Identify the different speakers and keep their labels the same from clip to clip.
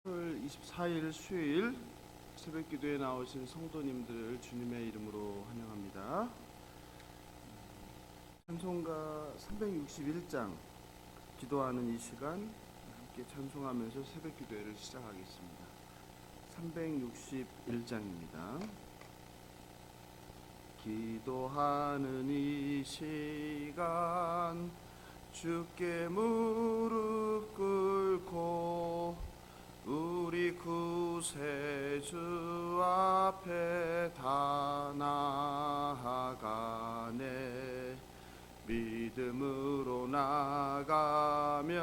Speaker 1: 8월 24일 수요일 새벽 기도에 나오신 성도님들을 주님의 이름으로 환영합니다. 찬송가 361장 기도하는 이 시간 함께 찬송하면서 새벽 기도회를 시작하겠습니다. 361장입니다. 기도하는 이 시간 주께 무릎 꿇고 우리 구세주 앞에 다 나아가네. 믿음으로 나가면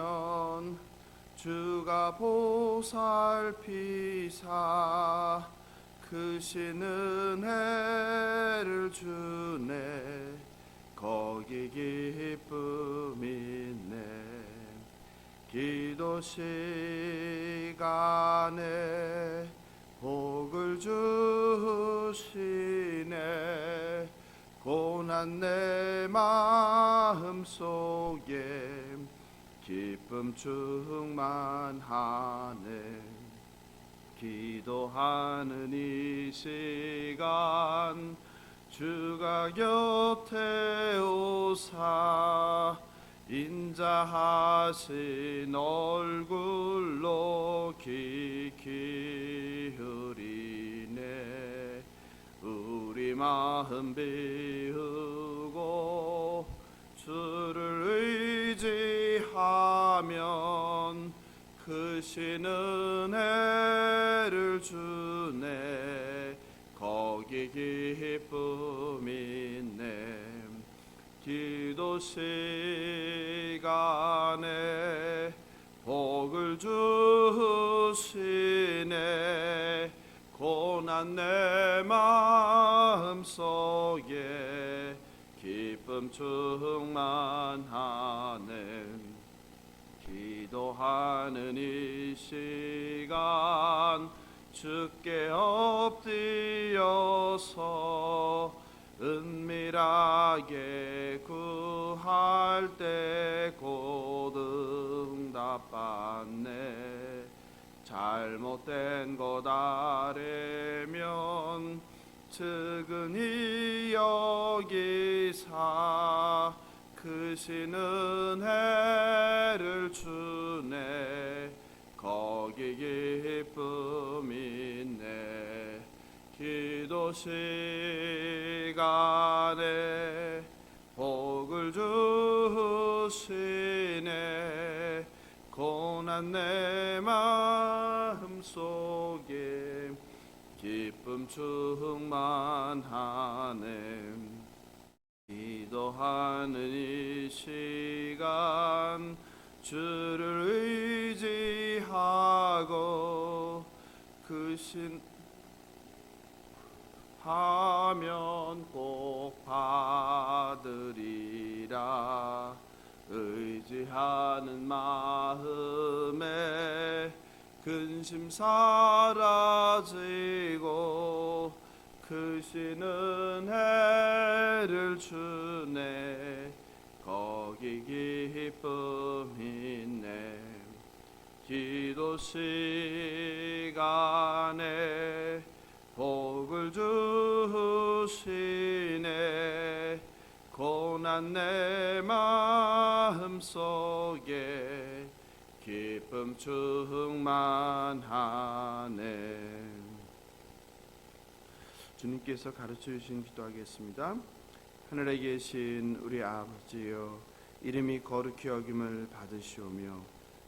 Speaker 1: 주가 보살피사 크신 은혜를 주네. 거기 기쁨 있네. 기도 시간에 복을 주시네. 고난 내 마음 속에 기쁨 충만하네. 기도하는 이 시간 주가 곁에 오사 인자하신 얼굴로 귀 기울이네. 우리 마음 비우고 주를 의지하면 크신 은혜를 주네. 거기 기쁨 있네. 기도 시간에 복을 주시네. 고난 내 마음 속에 기쁨 충만하네. 기도하는 이 시간 주께 엎드려서 은밀하게 구할 때 곧 응답받네. 잘못된 것 아래면 측은히 여기사 크신 은혜를 주네. 거기 기쁨 있네. 기도 시간에 복을 주시네. 고난 내 마음 속에 기쁨 충만하네. 기도하는 이 시간 주를 의지하고 크신 하면 꼭 받으리라. 의지하는 마음에 근심 사라지고 크신 은혜를 주네. 거기 기쁨 있네. 기도 시간에 복을 주시네. 고난 내 마음 속에 기쁨 충만하네. 주님께서 가르쳐 주신 기도하겠습니다. 하늘에 계신 우리 아버지여, 이름이 거룩히 여김을 받으시오며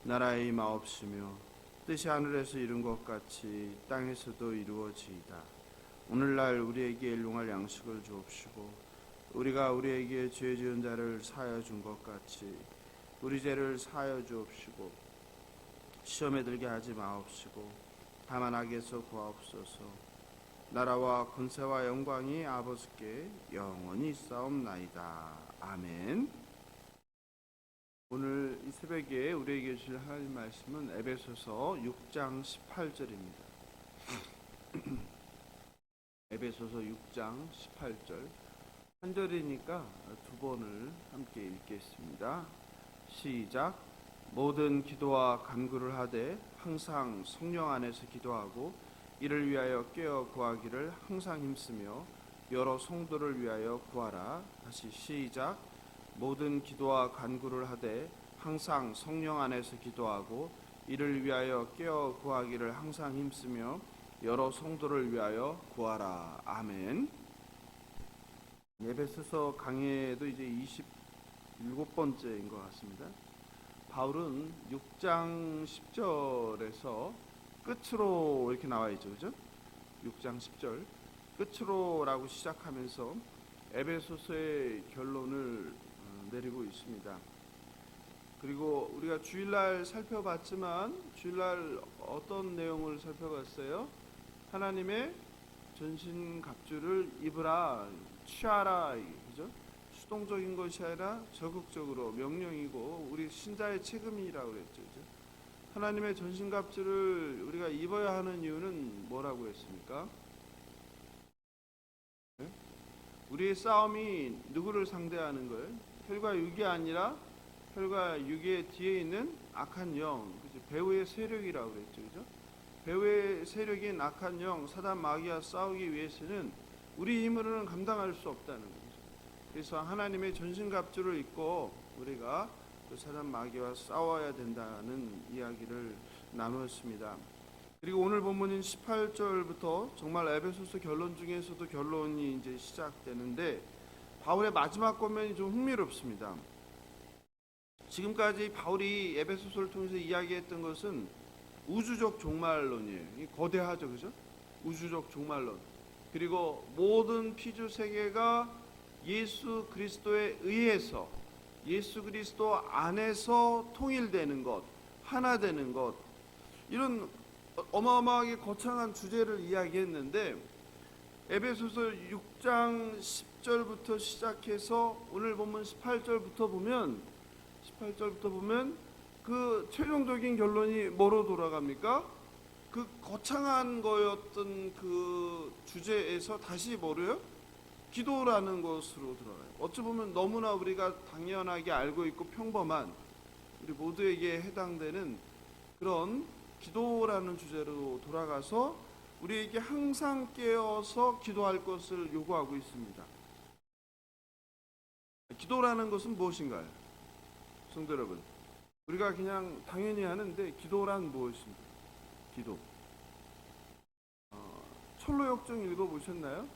Speaker 1: 나라의 임하옵시며 뜻이 하늘에서 이룬 것 같이 땅에서도 이루어지이다. 오늘날 우리에게 일용할 양식을 주옵시고 우리가 우리에게 죄 지은 자를 사하여 준 것 같이 우리 죄를 사하여 주옵시고 시험에 들게 하지 마옵시고 다만 악에서 구하옵소서. 나라와 권세와 영광이 아버지께 영원히 있사옵나이다. 아멘. 오늘 이 새벽에 우리에게 주실 하나님 말씀은 에베소서 6장 18절입니다. 에베소서 6장 18절 한 절이니까 두 번을 함께 읽겠습니다. 시작. 모든 기도와 간구를 하되 항상 성령 안에서 기도하고 이를 위하여 깨어 구하기를 항상 힘쓰며 여러 성도를 위하여 구하라. 다시 시작. 모든 기도와 간구를 하되 항상 성령 안에서 기도하고 이를 위하여 깨어 구하기를 항상 힘쓰며 여러 성도를 위하여 구하라. 아멘. 에베소서 강해도 이제 27번째인 것 같습니다. 바울은 6장 10절에서 끝으로 이렇게 나와 있죠, 그죠? 6장 10절 끝으로라고 시작하면서 에베소서의 결론을 내리고 있습니다. 그리고 우리가 주일날 살펴봤지만 주일날 어떤 내용을 살펴봤어요? 하나님의 전신갑주를 입으라, 취하라, 그죠? 수동적인 것이 아니라 적극적으로 명령이고 우리 신자의 책임이라고 그랬죠. 그죠? 하나님의 전신갑주를 우리가 입어야 하는 이유는 뭐라고 했습니까? 네? 우리의 싸움이 누구를 상대하는 거예요? 혈과 육이 아니라 혈과 육의 뒤에 있는 악한 영, 그죠? 배후의 세력이라고 그랬죠. 그죠? 배후의 세력인 악한 영, 사단 마귀와 싸우기 위해서는 우리 힘으로는 감당할 수 없다는 거죠. 그래서 하나님의 전신갑주를 입고 우리가 그 사단 마귀와 싸워야 된다는 이야기를 나누었습니다. 그리고 오늘 본문인 18절부터 정말 에베소서 결론 중에서도 결론이 이제 시작되는데 바울의 마지막 권면이 좀 흥미롭습니다. 지금까지 바울이 에베소서를 통해서 이야기했던 것은 우주적 종말론이에요. 거대하죠, 그죠? 우주적 종말론. 그리고 모든 피조 세계가 예수 그리스도에 의해서 예수 그리스도 안에서 통일되는 것, 하나 되는 것, 이런 어마어마하게 거창한 주제를 이야기했는데 에베소서 6장 10절부터 시작해서 오늘 본문 18절부터 보면 그 최종적인 결론이 뭐로 돌아갑니까? 그 거창한 거였던 그 주제에서 다시 뭐래요? 기도라는 것으로 들어가요. 어찌 보면 너무나 우리가 당연하게 알고 있고 평범한 우리 모두에게 해당되는 그런 기도라는 주제로 돌아가서 우리에게 항상 깨어서 기도할 것을 요구하고 있습니다. 기도라는 것은 무엇인가요? 성도 여러분, 우리가 그냥 당연히 하는데 기도란 무엇입니까? 기도. 철로역정 읽어보셨나요?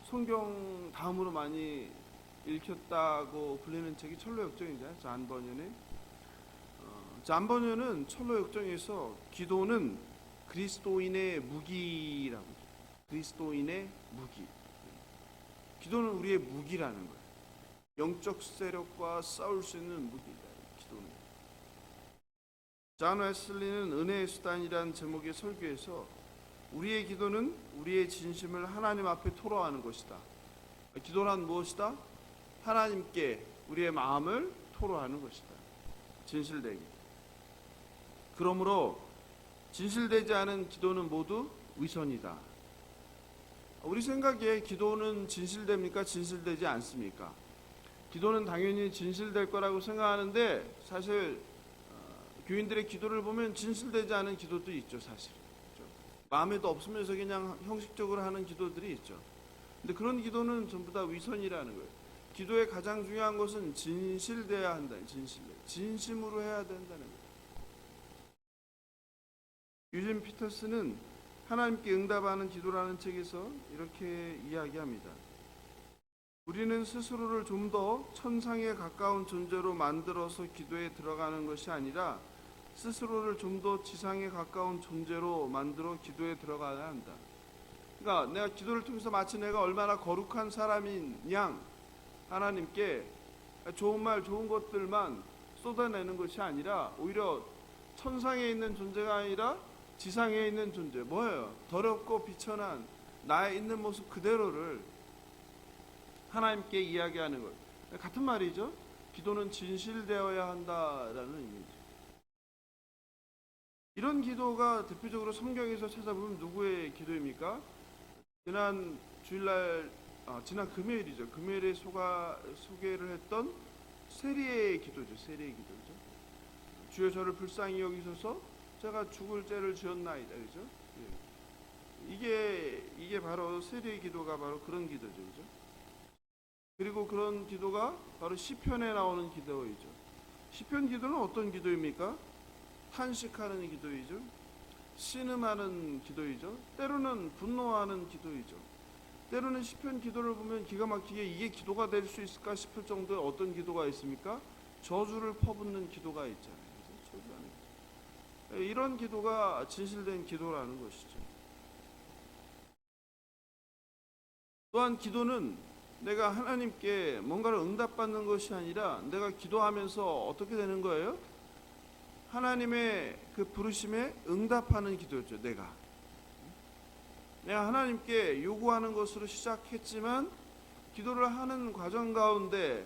Speaker 1: 성경 다음으로 많이 읽혔다고 불리는 책이 철로역정이잖아요. 잔 버년의. 잔 버년은 철로역정에서 기도는 그리스도인의 무기라고. 그리스도인의 무기. 기도는 우리의 무기라는 거예요. 영적 세력과 싸울 수 있는 무기다. 기도는. 존 웨슬리는 은혜의 수단이라는 제목의 설교에서 우리의 기도는 우리의 진심을 하나님 앞에 토로하는 것이다. 기도란 무엇이다? 하나님께 우리의 마음을 토로하는 것이다. 진실되게. 그러므로 진실되지 않은 기도는 모두 위선이다. 우리 생각에 기도는 진실됩니까? 진실되지 않습니까? 기도는 당연히 진실될 거라고 생각하는데 사실 교인들의 기도를 보면 진실되지 않은 기도도 있죠. 사실. 마음에도 없으면서 그냥 형식적으로 하는 기도들이 있죠. 근데 그런 기도는 전부 다 위선이라는 거예요. 기도의 가장 중요한 것은 진실돼야 한다. 진심으로 해야 된다는 거예요. 유진 피터스는 하나님께 응답하는 기도라는 책에서 이렇게 이야기합니다. 우리는 스스로를 좀 더 천상에 가까운 존재로 만들어서 기도에 들어가는 것이 아니라 스스로를 좀 더 지상에 가까운 존재로 만들어 기도에 들어가야 한다. 그러니까 내가 기도를 통해서 마치 내가 얼마나 거룩한 사람인 양 하나님께 좋은 말 좋은 것들만 쏟아내는 것이 아니라 오히려 천상에 있는 존재가 아니라 지상에 있는 존재, 뭐예요? 더럽고 비천한 나의 있는 모습 그대로를 하나님께 이야기하는 것. 같은 말이죠. 기도는 진실되어야 한다라는 의미죠. 이런 기도가 대표적으로 성경에서 찾아보면 누구의 기도입니까? 지난 금요일이죠. 금요일에 소개를 했던 세리의 기도죠. 세리의 기도죠. 주여 저를 불쌍히 여기소서 제가 죽을 죄를 지었나이다. 그죠? 예. 이게 바로 세례 기도가 바로 그런 기도죠. 그죠? 그리고 그런 기도가 바로 시편에 나오는 기도이죠. 시편 기도는 어떤 기도입니까? 탄식하는 기도이죠. 신음하는 기도이죠. 때로는 분노하는 기도이죠. 때로는 시편 기도를 보면 기가 막히게 이게 기도가 될 수 있을까 싶을 정도의 어떤 기도가 있습니까? 저주를 퍼붓는 기도가 있잖아요. 저주하는 기도. 이런 기도가 진실된 기도라는 것이죠. 또한 기도는 내가 하나님께 뭔가를 응답받는 것이 아니라 내가 기도하면서 어떻게 되는 거예요? 하나님의 그 부르심에 응답하는 기도였죠. 내가 하나님께 요구하는 것으로 시작했지만 기도를 하는 과정 가운데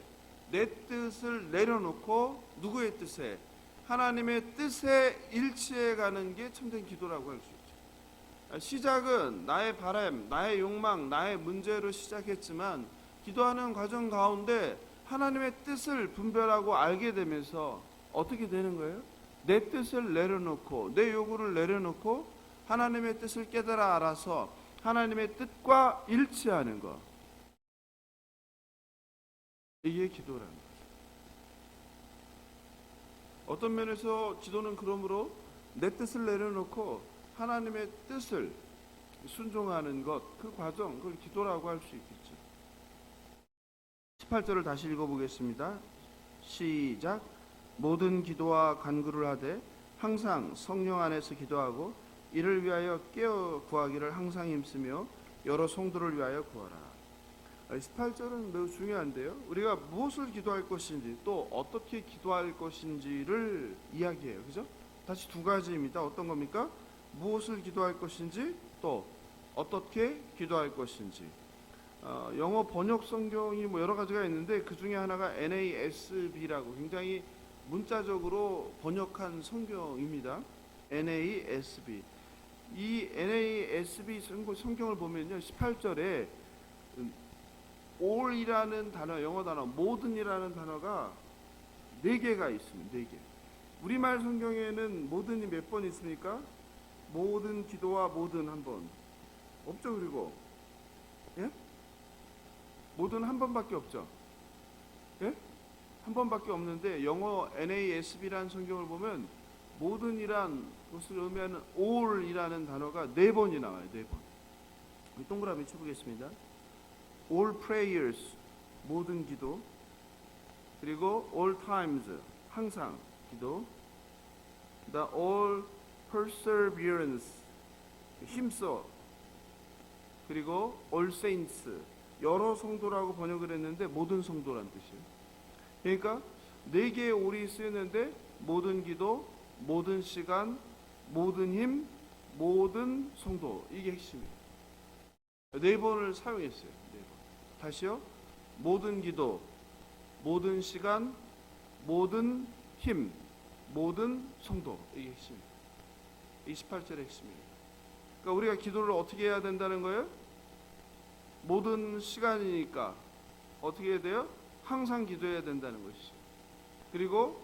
Speaker 1: 내 뜻을 내려놓고 누구의 뜻에? 하나님의 뜻에 일치해 가는 게 참된 기도라고 할 수 있죠. 시작은 나의 바람, 나의 욕망, 나의 문제로 시작했지만 기도하는 과정 가운데 하나님의 뜻을 분별하고 알게 되면서 어떻게 되는 거예요? 내 뜻을 내려놓고 내 요구를 내려놓고 하나님의 뜻을 깨달아 알아서 하나님의 뜻과 일치하는 것, 이게 기도라는 거죠. 어떤 면에서 기도는 그러므로 내 뜻을 내려놓고 하나님의 뜻을 순종하는 것, 그 과정, 그걸 기도라고 할 수 있겠죠. 18절을 다시 읽어보겠습니다. 시작. 모든 기도와 간구를 하되 항상 성령 안에서 기도하고 이를 위하여 깨어 구하기를 항상 힘쓰며 여러 성도를 위하여 구하라. 18절은 매우 중요한데요. 우리가 무엇을 기도할 것인지 또 어떻게 기도할 것인지를 이야기해요. 그죠? 다시 두 가지입니다. 어떤 겁니까? 무엇을 기도할 것인지 또 어떻게 기도할 것인지. 영어 번역 성경이 뭐 여러 가지가 있는데 그 중에 하나가 NASB라고 굉장히 문자적으로 번역한 성경입니다. NASB. 이 NASB 성경을 보면요, 18절에 all이라는 단어, 영어 단어 모든이라는 단어가 4개가 있습니다. 4개. 우리말 성경에는 모든이 몇 번 있습니까? 모든 기도와 모든 한 번 없죠. 그리고 예? 모든 한 번밖에 없죠. 예? 한 번밖에 없는데 영어 NASB라는 성경을 보면 모든이란 것을 의미하는 all이라는 단어가 4번이 나와요. 4번. 동그라미 쳐보겠습니다. all prayers, 모든 기도. 그리고 all times, 항상 기도. the all perseverance, 힘써. 그리고 all saints, 여러 성도라고 번역을 했는데 모든 성도란 뜻이에요. 그러니까 4개의 all이 쓰였는데 모든 기도, 모든 시간, 모든 힘, 모든 성도, 이게 핵심이에요. 4번을 사용했어요. 4번. 다시요. 모든 기도, 모든 시간, 모든 힘, 모든 성도, 이게 핵심이에요. 28절의 핵심이에요. 그러니까 우리가 기도를 어떻게 해야 된다는 거예요? 모든 시간이니까 어떻게 해야 돼요? 항상 기도해야 된다는 것이죠. 그리고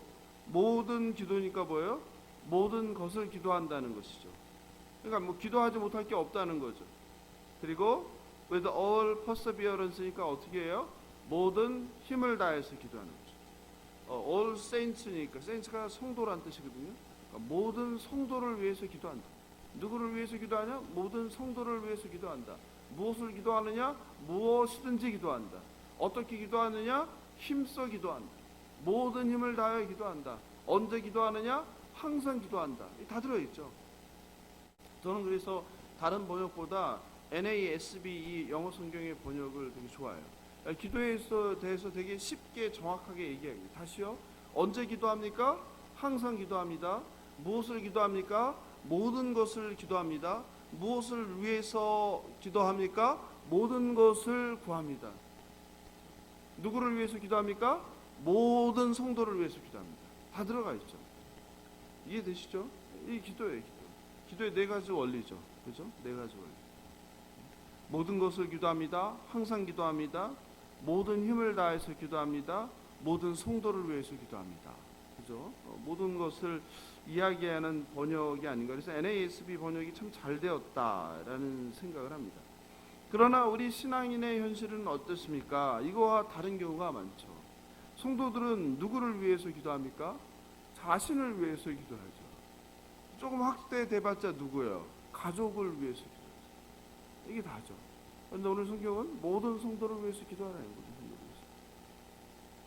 Speaker 1: 모든 기도니까 뭐예요? 모든 것을 기도한다는 것이죠. 그러니까 뭐 기도하지 못할 게 없다는 거죠. 그리고 with all perseverance니까 어떻게 해요? 모든 힘을 다해서 기도하는 거죠. all saints니까 saints가 성도란 뜻이거든요. 그러니까 모든 성도를 위해서 기도한다. 누구를 위해서 기도하냐? 모든 성도를 위해서 기도한다. 무엇을 기도하느냐? 무엇이든지 기도한다. 어떻게 기도하느냐? 힘써 기도한다. 모든 힘을 다하여 기도한다. 언제 기도하느냐? 항상 기도한다. 다 들어있죠. 저는 그래서 다른 번역보다 NASB 이 영어 성경의 번역을 되게 좋아해요. 기도에 대해서 되게 쉽게 정확하게 얘기합니다. 다시요. 언제 기도합니까? 항상 기도합니다. 무엇을 기도합니까? 모든 것을 기도합니다. 무엇을 위해서 기도합니까? 모든 것을 구합니다. 누구를 위해서 기도합니까? 모든 성도를 위해서 기도합니다. 다 들어가 있죠. 이해되시죠? 이 기도예요. 기도의 4가지 원리죠. 그죠? 4가지 원리. 모든 것을 기도합니다. 항상 기도합니다. 모든 힘을 다해서 기도합니다. 모든 성도를 위해서 기도합니다. 그죠? 모든 것을 이야기하는 번역이 아닌가. 그래서 NASB 번역이 참 잘 되었다라는 생각을 합니다. 그러나 우리 신앙인의 현실은 어떻습니까? 이거와 다른 경우가 많죠. 성도들은 누구를 위해서 기도합니까? 자신을 위해서 기도하죠. 조금 확대돼봤자 누구예요? 가족을 위해서 기도하죠. 이게 다죠. 그런데 오늘 성경은 모든 성도를 위해서 기도하라는 거죠.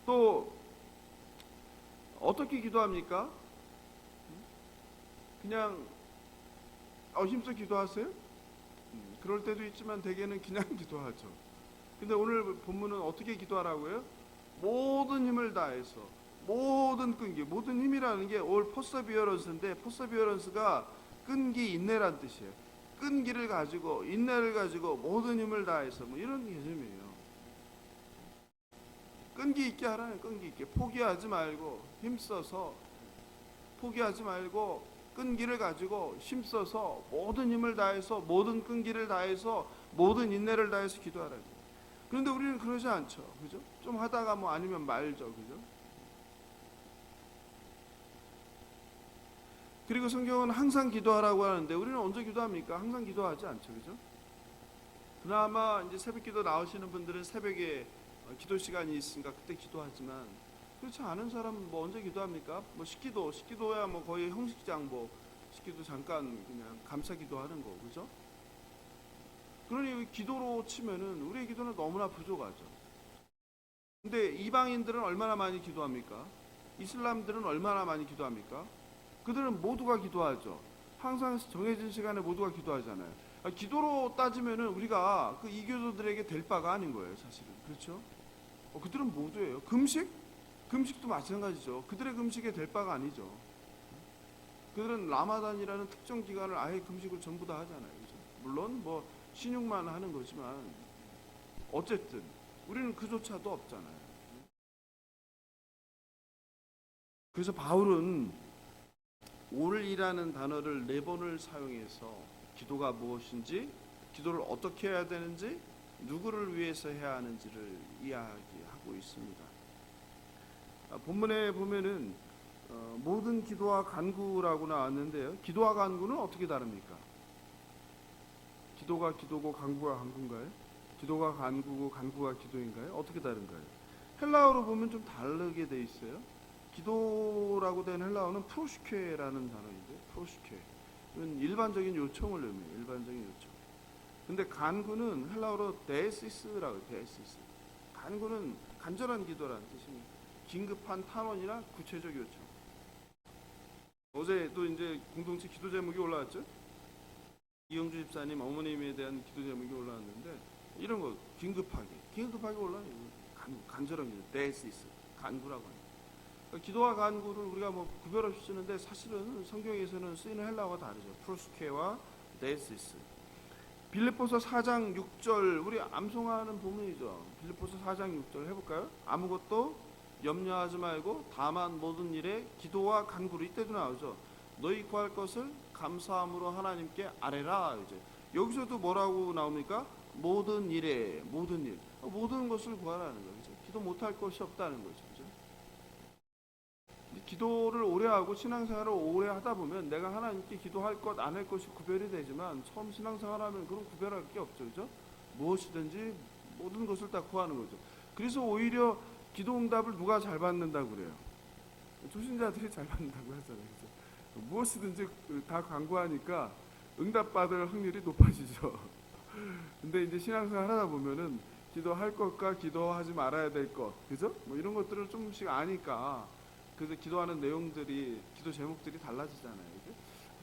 Speaker 1: 또 어떻게 기도합니까? 그냥 힘써 기도하세요? 그럴 때도 있지만 대개는 그냥 기도하죠. 근데 오늘 본문은 어떻게 기도하라고요? 모든 힘을 다해서, 모든 끈기, 모든 힘이라는 게 올 퍼서비어런스인데, 퍼서비어런스가 끈기, 인내란 뜻이에요. 끈기를 가지고, 인내를 가지고 모든 힘을 다해서 뭐 이런 개념이에요. 끈기 있게 하라는, 끈기 있게. 포기하지 말고 힘써서, 포기하지 말고 끈기를 가지고 힘써서 모든 힘을 다해서, 모든 끈기를 다해서, 모든 인내를 다해서 기도하라는. 그런데 우리는 그러지 않죠. 그죠? 좀 하다가 뭐 아니면 말죠. 그죠? 그리고 성경은 항상 기도하라고 하는데 우리는 언제 기도합니까? 항상 기도하지 않죠. 그죠? 그나마 이제 새벽 기도 나오시는 분들은 새벽에 기도 시간이 있으니까 그때 기도하지만, 그렇지 않은 사람은 뭐 언제 기도합니까? 뭐 식기도야 뭐 거의 형식장, 뭐 식기도 잠깐 그냥 감사 기도하는 거. 그죠? 그러니 기도로 치면은 우리의 기도는 너무나 부족하죠. 근데 이방인들은 얼마나 많이 기도합니까? 이슬람들은 얼마나 많이 기도합니까? 그들은 모두가 기도하죠. 항상 정해진 시간에 모두가 기도하잖아요. 기도로 따지면은 우리가 그 이교도들에게 될 바가 아닌 거예요, 사실은. 그렇죠? 그들은 모두예요. 금식도 마찬가지죠. 그들의 금식에 될 바가 아니죠. 그들은 라마단이라는 특정 기간을 아예 금식을 전부 다 하잖아요. 그렇죠? 물론 뭐 신용만 하는 거지만 어쨌든 우리는 그조차도 없잖아요. 그래서 바울은 올이라는 단어를 4번을 사용해서 기도가 무엇인지, 기도를 어떻게 해야 되는지, 누구를 위해서 해야 하는지를 이야기하고 있습니다. 본문에 보면은 모든 기도와 간구라고 나왔는데요. 기도와 간구는 어떻게 다릅니까? 기도가 기도고 간구가 간구인가요? 기도가 간구고 간구가 기도인가요? 어떻게 다른가요? 헬라어로 보면 좀 다르게 돼 있어요. 기도라고 된 헬라어는 프로시케라는 단어인데, 프로시케는 일반적인 요청을 의미해요. 일반적인 요청. 근데 간구는 헬라어로 데시스라고 해요. 데시스. 간구는 간절한 기도라는 뜻입니다. 긴급한 탄원이나 구체적 요청. 어제도 이제 공동체 기도 제목이 올라왔죠. 이영주 집사님 어머님에 대한 기도 제목이 올라왔는데, 이런 거 긴급하게 올라와요. 간절한 기도, 데시스, 간구라고 해요. 기도와 간구를 우리가 뭐 구별 없이 쓰는데 사실은 성경에서는 쓰이는 헬라어가 다르죠. 프로스케와 데시스. 빌립보서 4장 6절, 우리 암송하는 본문이죠. 빌립보서 4장 6절 해볼까요? 아무것도 염려하지 말고 다만 모든 일에 기도와 간구로, 이때도 나오죠. 너희 구할 것을 감사함으로 하나님께 아뢰라. 이제 여기서도 뭐라고 나옵니까? 모든 일에, 모든 일, 모든 것을 구하라는 거죠. 기도 못할 것이 없다는 거죠. 기도를 오래 하고 신앙생활을 오래 하다 보면 내가 하나님께 기도할 것, 안 할 것이 구별이 되지만 처음 신앙생활하면 그런 구별할 게 없죠. 그죠? 무엇이든지 모든 것을 다 구하는 거죠. 그래서 오히려 기도 응답을 누가 잘 받는다고 그래요? 초신자들이 잘 받는다고 하잖아요. 그죠? 무엇이든지 다 간구하니까 응답받을 확률이 높아지죠. 근데 이제 신앙생활 하다 보면은 기도할 것과 기도하지 말아야 될 것, 그죠? 뭐 이런 것들을 조금씩 아니까 그래서 기도하는 내용들이, 기도 제목들이 달라지잖아요.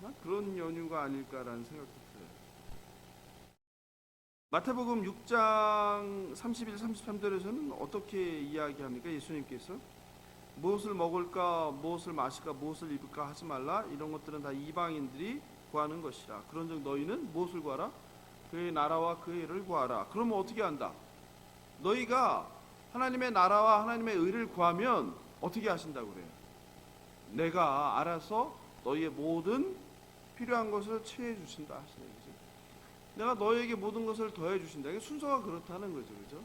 Speaker 1: 아마 그런 연유가 아닐까라는 생각도 들어요. 마태복음 6장 31, 33절에서는 어떻게 이야기합니까? 예수님께서 무엇을 먹을까, 무엇을 마실까, 무엇을 입을까 하지 말라. 이런 것들은 다 이방인들이 구하는 것이라. 그런즉 너희는 무엇을 구하라? 그의 나라와 그의 의를 구하라. 그러면 어떻게 한다? 너희가 하나님의 나라와 하나님의 의를 구하면 어떻게 하신다고 그래요? 내가 알아서 너희의 모든 필요한 것을 채해 주신다 하시는 거죠. 내가 너희에게 모든 것을 더해 주신다. 이게 순서가 그렇다는 거죠. 그죠?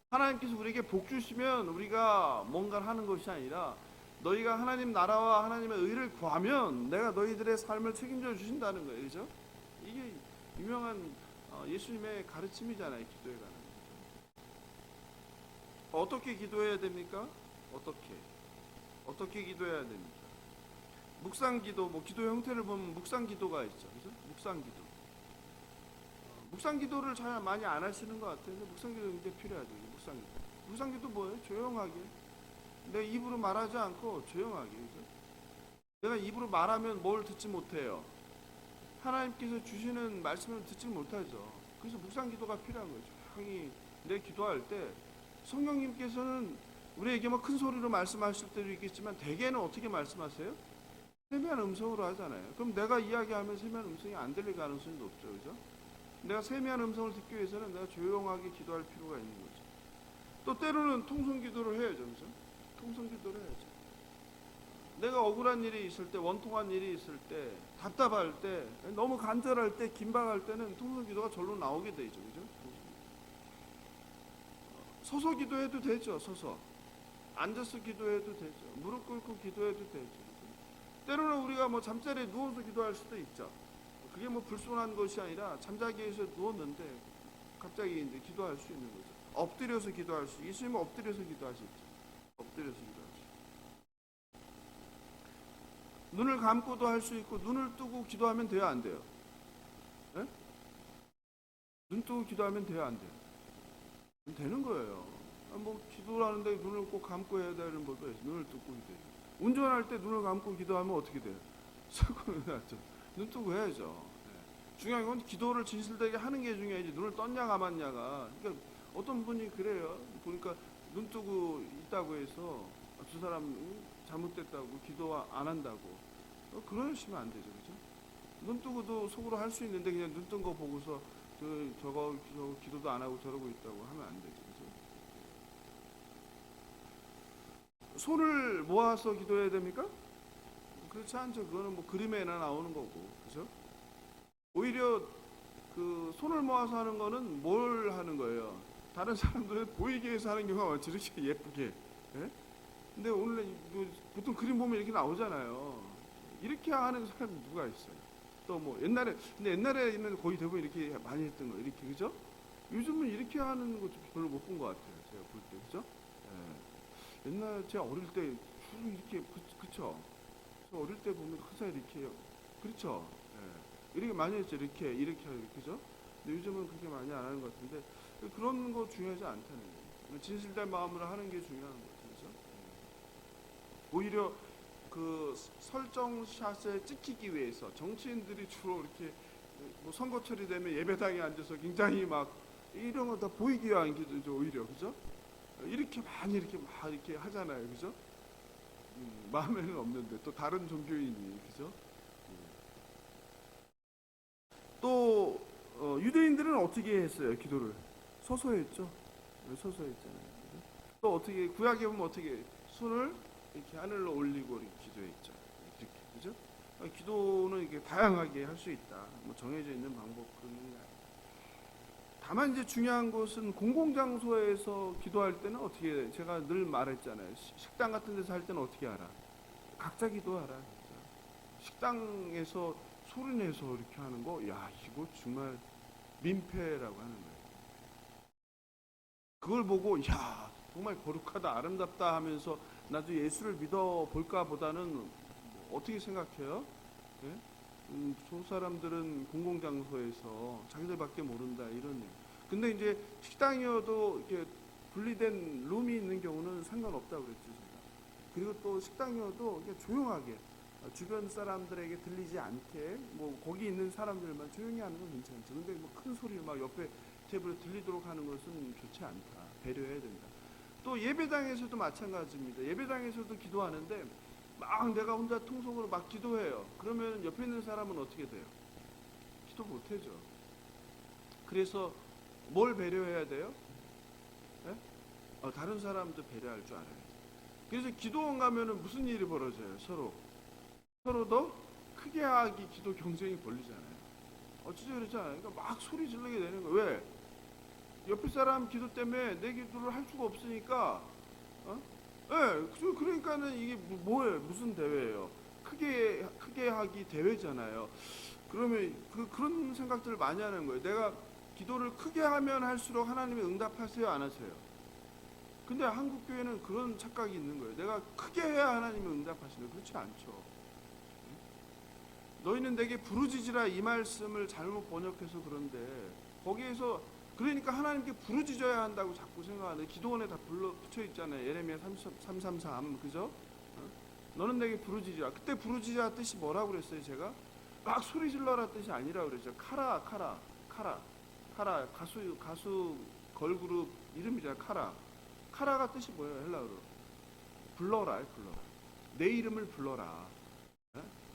Speaker 1: 하나님께서 우리에게 복 주시면 우리가 뭔가를 하는 것이 아니라 너희가 하나님 나라와 하나님의 의를 구하면 내가 너희들의 삶을 책임져 주신다는 거예요. 그죠? 이게 유명한 예수님의 가르침이잖아요. 기도에 관한. 어떻게 기도해야 됩니까? 어떻게 기도해야 됩니까? 묵상기도, 뭐 기도 형태를 보면 묵상기도가 있죠. 그죠? 묵상기도를 잘 많이 안 하시는 것 같아요. 묵상기도 굉장히 필요하죠. 묵상기도 뭐예요? 조용하게. 내 입으로 말하지 않고 조용하게. 그죠? 내가 입으로 말하면 뭘 듣지 못해요. 하나님께서 주시는 말씀을 듣지 못하죠. 그래서 묵상기도가 필요한 거죠. 조용히 내 기도할 때 성령님께서는 우리에게 뭐 큰 소리로 말씀하실 때도 있겠지만 대개는 어떻게 말씀하세요? 세미한 음성으로 하잖아요. 그럼 내가 이야기하면 세미한 음성이 안 들릴 가능성이 높죠. 그죠? 내가 세미한 음성을 듣기 위해서는 내가 조용하게 기도할 필요가 있는 거죠. 또 때로는 통성기도를 해야죠. 그죠? 통성기도를 해야죠. 내가 억울한 일이 있을 때, 원통한 일이 있을 때, 답답할 때, 너무 간절할 때, 긴박할 때는 통성기도가 절로 나오게 되죠. 그죠? 서서 기도해도 되죠. 서서. 앉아서 기도해도 되죠. 무릎 꿇고 기도해도 되죠. 때로는 우리가 뭐 잠자리에 누워서 기도할 수도 있죠. 그게 뭐 불순한 것이 아니라 잠자기에서 누웠는데 갑자기 이제 기도할 수 있는 거죠. 엎드려서 기도할 수. 예수님은 엎드려서 기도하셨죠. 엎드려서 기도하셨죠. 눈을 감고도 할 수 있고 눈을 뜨고 기도하면 돼요, 안 돼요? 네? 눈 뜨고 기도하면 돼요, 안 돼요? 되는 거예요. 뭐 기도를 하는데 눈을 꼭 감고 해야 되는 법도 있어요. 눈을 뜨고 기도해요. 운전할 때 눈을 감고 기도하면 어떻게 돼요? 사고는 났죠. 눈 뜨고 해야죠. 네. 중요한 건 기도를 진실되게 하는 게 중요하지 눈을 떴냐 감았냐가. 그러니까 어떤 분이 그래요. 보니까 눈 뜨고 있다고 해서 두 사람 잘못됐다고 기도 안 한다고. 그러시면 안 되죠. 그죠? 눈 뜨고도 속으로 할 수 있는데 그냥 눈 뜬 거 보고서 저거 기도도 안 하고 저러고 있다고 하면 안 되죠. 그죠? 손을 모아서 기도해야 됩니까? 그렇지 않죠. 그거는 뭐 그림에나 나오는 거고, 그죠? 오히려 그 손을 모아서 하는 거는 뭘 하는 거예요? 다른 사람들은 보이게 해서 하는 경우가 많죠. 이렇게 예쁘게. 예? 근데 오늘 보통 그림 보면 이렇게 나오잖아요. 이렇게 하는 사람이 누가 있어요? 또 뭐 근데 옛날에는 거의 대부분 이렇게 많이 했던 거, 이렇게, 그죠? 요즘은 이렇게 하는 거 별로 못 본 것 같아요. 제가 볼 때, 그죠? 예. 옛날 제가 어릴 때 주로 이렇게, 그쵸? 저 어릴 때 보면 항상 이렇게, 그렇죠? 예. 이렇게 많이 했죠. 이렇게, 그죠? 근데 요즘은 그렇게 많이 안 하는 것 같은데, 그런 거 중요하지 않다는 거예요. 진실된 마음으로 하는 게 중요한 거죠. 그죠? 예. 오히려 그 설정샷에 찍히기 위해서 정치인들이 주로 이렇게 뭐 선거철이 되면 예배당에 앉아서 굉장히 막 이런 거 다 보이기 위한 기도죠. 오히려, 그죠? 이렇게 많이 이렇게 막 이렇게 하잖아요. 그죠? 마음에는 없는데 또 다른 종교인이, 그죠? 또 유대인들은 어떻게 했어요? 기도를 서서 했죠. 서서 했잖아요. 그죠? 또 어떻게 구약에 보면 어떻게 손을 이렇게 하늘로 올리고 이렇게 기도했죠. 이렇게, 그죠? 기도는 이게 다양하게 할 수 있다. 뭐 정해져 있는 방법 그런 게 아니에요. 다만 이제 중요한 것은 공공장소에서 기도할 때는 어떻게, 제가 늘 말했잖아요. 식당 같은 데서 할 때는 어떻게 하라? 각자 기도하라. 진짜. 식당에서 소리 내서 이렇게 하는 거, 야, 이거 정말 민폐라고 하는 거예요. 그걸 보고, 야, 정말 거룩하다, 아름답다 하면서 나도 예수를 믿어볼까 보다는 어떻게 생각해요? 예? 저 사람들은 공공장소에서 자기들밖에 모른다, 이런 얘기. 근데 이제 식당이어도 이렇게 분리된 룸이 있는 경우는 상관없다고 그랬죠, 제가. 그리고 또 식당이어도 이렇게 조용하게 주변 사람들에게 들리지 않게 뭐 거기 있는 사람들만 조용히 하는 건 괜찮죠. 근데 뭐 큰 소리 막 옆에 테이블에 들리도록 하는 것은 좋지 않다. 배려해야 된다. 또 예배당에서도 마찬가지입니다. 예배당에서도 기도하는데 막 내가 혼자 통성으로 막 기도해요. 그러면 옆에 있는 사람은 어떻게 돼요? 기도 못해죠. 그래서 뭘 배려해야 돼요? 네? 다른 사람도 배려할 줄 알아야 돼요. 그래서 기도원 가면은 무슨 일이 벌어져요? 서로 더 크게 하기 기도 경쟁이 벌리잖아요. 진짜 그렇잖아요. 그러니까 막 소리 지르게 되는 거예요. 왜? 옆에 사람 기도 때문에 내 기도를 할 수가 없으니까 예, 그러니까는 이게 뭐예요? 무슨 대회예요? 크게 하기 대회잖아요. 그러면 그런 생각들을 많이 하는 거예요. 내가 기도를 크게 하면 할수록 하나님이 응답하세요, 안 하세요? 근데 한국 교회는 그런 착각이 있는 거예요. 내가 크게 해야 하나님이 응답하시는. 그렇지 않죠. 너희는 내게 부르짖으라, 이 말씀을 잘못 번역해서 그런데, 거기에서 그러니까 하나님께 부르짖어야 한다고 자꾸 생각하는데, 기도원에 다 붙여 있잖아요. 예레미야 333, 그죠? 너는 내게 부르짖으라. 그때 부르짖으라 뜻이 뭐라고 그랬어요? 제가 막 소리 질러라 뜻이 아니라고 그랬죠. 카라 가수 걸그룹 이름이잖아요. 카라가 뜻이 뭐예요? 헬라어로 불러라. 내 이름을 불러라.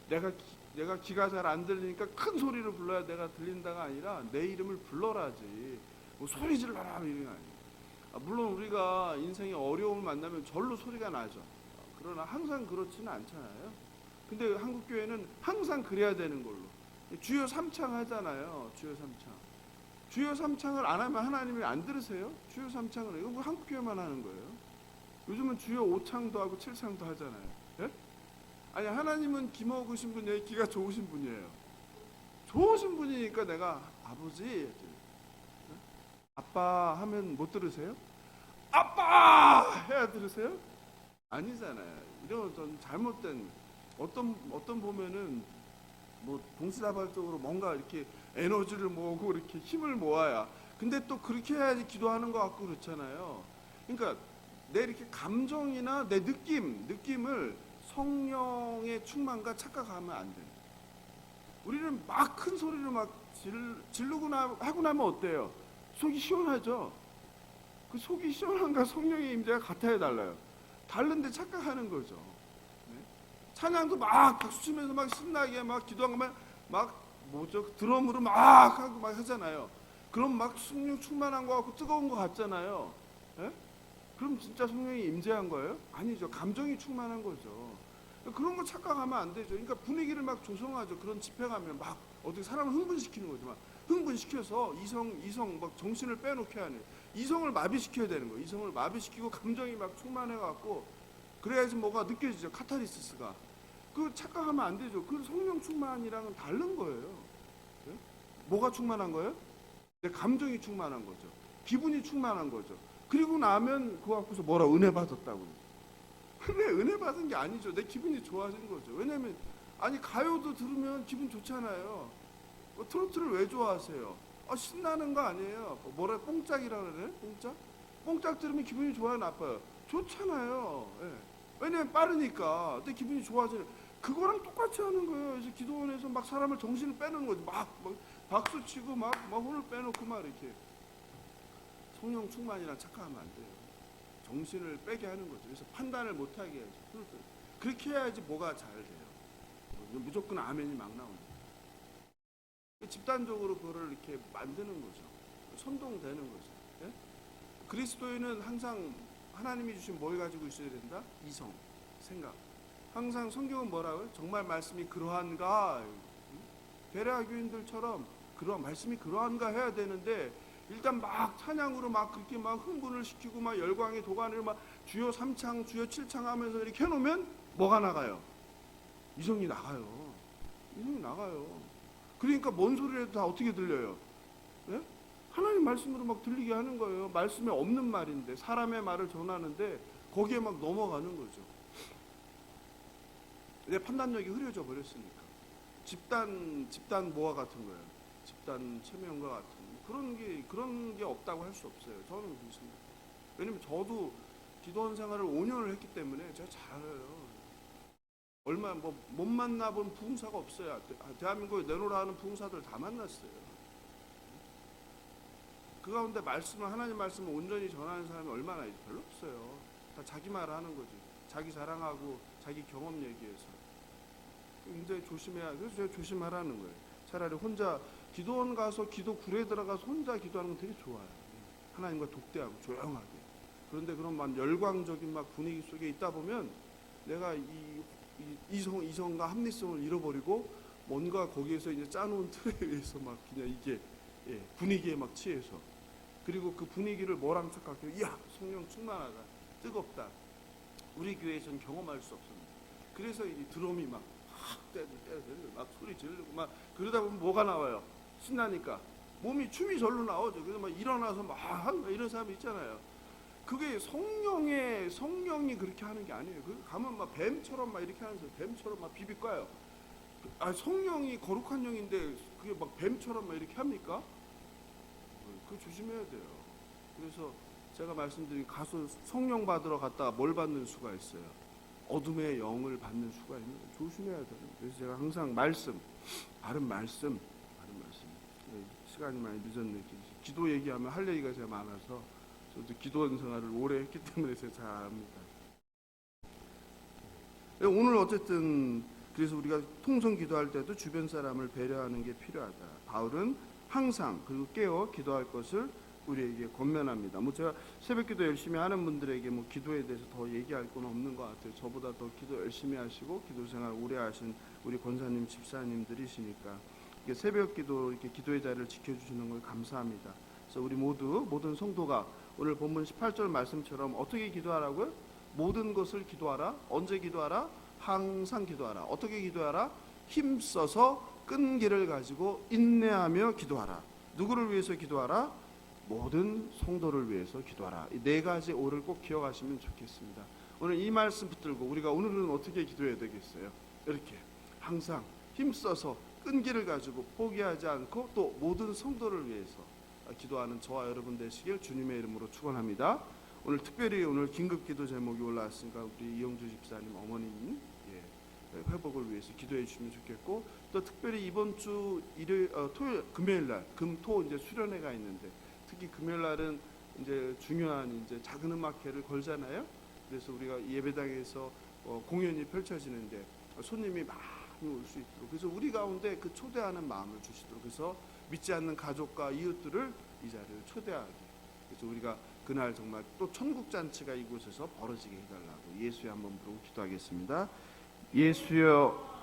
Speaker 1: 내가 귀가 잘 안 들리니까 큰 소리로 불러야 내가 들린다가 아니라 내 이름을 불러라지. 뭐 소리 질러라 이런 게 아니에요. 물론 우리가 인생에 어려움을 만나면 절로 소리가 나죠. 그러나 항상 그렇지는 않잖아요. 근데 한국 교회는 항상 그래야 되는 걸로. 주여 삼창 하잖아요. 주여 삼창을 안 하면 하나님이 안 들으세요? 주여 삼창을 이거 뭐 한국 교회만 하는 거예요. 요즘은 주여 5창도 하고 7창도 하잖아요. 예? 아니 하나님은 귀 먹으신 분이에요? 귀가 좋으신 분이에요? 좋으신 분이니까 내가 아버지, 아빠 하면 못 들으세요? 아빠 해야 들으세요? 아니잖아요. 이런 좀 잘못된 어떤 보면은 뭐 동시다발적으로 뭔가 이렇게 에너지를 모으고 이렇게 힘을 모아야. 근데 또 그렇게 해야지 기도하는 것 같고 그렇잖아요. 그러니까 내 이렇게 감정이나 내 느낌을 성령의 충만과 착각하면 안 돼. 우리는 막 큰 소리를 막 지르고 하고 나면 어때요? 속이 시원하죠. 그 속이 시원한가 성령의 임재가 같아야 달라요. 다른데 착각하는 거죠. 네? 찬양도 막 박수 치면서 막 신나게 막 기도하면 막 뭐죠? 드럼으로 막 하고 막 하잖아요. 그럼 막 성령 충만한 거 같고 뜨거운 거 같잖아요. 네? 그럼 진짜 성령이 임재한 거예요? 아니죠. 감정이 충만한 거죠. 그런 거 착각하면 안 되죠. 그러니까 분위기를 막 조성하죠. 그런 집회 가면 막 어떻게 사람을 흥분시키는 거죠. 막 흥분시켜서 이성 막 정신을 빼놓게 하는. 이성을 마비시켜야 되는 거예요. 이성을 마비시키고 감정이 막 충만해갖고 그래야지 뭐가 느껴지죠. 카타르시스가. 그 착각하면 안 되죠. 그 성령 충만이랑은 다른 거예요. 네? 뭐가 충만한 거예요? 내 감정이 충만한 거죠. 기분이 충만한 거죠. 그리고 나면 그거 갖고서 뭐라 은혜 받았다고. 은혜 받은 게 아니죠. 내 기분이 좋아지는 거죠. 왜냐면 아니 가요도 들으면 기분 좋잖아요. 트로트를 왜 좋아하세요? 신나는 거 아니에요. 뭐라 뽕짝이라 그러네? 뽕짝 들으면 기분이 좋아요, 나빠요? 좋잖아요. 예. 왜냐면 빠르니까 내 기분이 좋아져요. 그거랑 똑같이 하는 거예요. 그래서 기도원에서 막 사람을 정신을 빼놓는 거지. 막 박수 치고 막 혼을 빼놓고 막 이렇게. 성령 충만이랑 착각하면 안 돼요. 정신을 빼게 하는 거죠. 그래서 판단을 못하게 해야죠. 그렇게 해야지 뭐가 잘 돼요. 무조건 아멘이 막 나오는 거예요. 집단적으로 그거를 이렇게 만드는 거죠. 선동되는 거죠. 예? 그리스도인은 항상 하나님이 주신 뭘 가지고 있어야 된다? 이성, 생각. 항상 성경은 뭐라고요? 정말 말씀이 그러한가? 베레아 교인들처럼 그러한 말씀이 그러한가 해야 되는데 일단 막 찬양으로 막 그렇게 막 흥분을 시키고 막 열광의 도가니를 막 주여 3창 주여 7창 하면서 이렇게 해놓으면 뭐가 나가요? 이성이 나가요. 그러니까 뭔 소리라도 다 어떻게 들려요? 네? 하나님 말씀으로 막 들리게 하는 거예요. 말씀에 없는 말인데 사람의 말을 전하는데 거기에 막 넘어가는 거죠. 내 판단력이 흐려져 버렸으니까. 집단 모아 같은 거예요. 집단 체면과 같은 그런 게 없다고 할 수 없어요. 저는 그렇습니다. 왜냐면 저도 기도원 생활을 5년을 했기 때문에 제가 잘 알아요. 얼마 못 만나본 부흥사가 없어요. 대한민국에 내놓으라 하는 부흥사들 다 만났어요. 그 가운데 하나님 말씀을 온전히 전하는 사람이 얼마나 있지? 별로 없어요. 다 자기 말 하는 거지. 자기 자랑하고 자기 경험 얘기해서. 굉장히 조심해야. 그래서 제가 조심하라는 거예요. 차라리 혼자 기도원 가서 기도굴에 들어가서 혼자 기도하는 건 되게 좋아요. 하나님과 독대하고 조용하게. 그런데 그런 막 열광적인 막 분위기 속에 있다 보면 내가 이성과 합리성을 잃어버리고 뭔가 거기에서 이제 짜놓은 틀에 의해서 막 그냥 이게 분위기에 막 취해서 그리고 그 분위기를 뭐랑 착각해요? 이야 성령 충만하다, 뜨겁다. 우리 교회에서는 경험할 수 없습니다. 그래서 이 드럼이 막 때리고 막 소리 지르고 막 그러다 보면 뭐가 나와요? 신나니까 몸이 춤이 절로 나오죠. 그래서 막 일어나서 막 이런 사람이 있잖아요. 그게 성령이 그렇게 하는 게 아니에요. 그 가면 막 뱀처럼 막 이렇게 하면서 뱀처럼 막 비비까요. 성령이 거룩한 영인데 그게 막 뱀처럼 막 이렇게 합니까? 그거 조심해야 돼요. 그래서 제가 말씀드린 가서 성령 받으러 갔다가 뭘 받는 수가 있어요. 어둠의 영을 받는 수가 있는 거예요. 조심해야 돼요. 그래서 제가 항상 바른 말씀. 시간이 많이 늦었네. 기도 얘기하면 할 얘기가 제가 많아서 저도 기도 생활을 오래 했기 때문에 제가 잘 압니다. 오늘 어쨌든 그래서 우리가 통성 기도할 때도 주변 사람을 배려하는 게 필요하다. 바울은 항상 그리고 깨어 기도할 것을 우리에게 권면합니다. 제가 새벽기도 열심히 하는 분들에게 기도에 대해서 더 얘기할 건 없는 것 같아요. 저보다 더 기도 열심히 하시고 기도 생활 오래 하신 우리 권사님, 집사님들이시니까 새벽기도 이렇게 기도의 자리를 지켜주시는 걸 감사합니다. 그래서 우리 모든 성도가 오늘 본문 18절 말씀처럼 어떻게 기도하라고요? 모든 것을 기도하라. 언제 기도하라? 항상 기도하라. 어떻게 기도하라? 힘써서 끈기를 가지고 인내하며 기도하라. 누구를 위해서 기도하라? 모든 성도를 위해서 기도하라. 이 네 가지 오를 꼭 기억하시면 좋겠습니다. 오늘 이 말씀 붙들고 우리가 오늘은 어떻게 기도해야 되겠어요? 이렇게 항상 힘써서 끈기를 가지고 포기하지 않고 또 모든 성도를 위해서 기도하는 저와 여러분 되시길 주님의 이름으로 축원합니다. 오늘 특별히 오늘 긴급기도 제목이 올라왔으니까 우리 이영주 집사님 어머님 회복을 위해서 기도해 주시면 좋겠고, 또 특별히 이번 주 토요일, 금요일날 금토 이제 수련회가 있는데 특히 금요일날은 이제 중요한 이제 작은 음악회를 걸잖아요. 그래서 우리가 예배당에서 공연이 펼쳐지는데 손님이 많이 올 수 있도록, 그래서 우리 가운데 그 초대하는 마음을 주시도록, 그래서 믿지 않는 가족과 이웃들을 이 자리를 초대하게, 그래서 우리가 그날 정말 또 천국 잔치가 이곳에서 벌어지게 해달라고 예수의 한번 부르고 기도하겠습니다. 예수여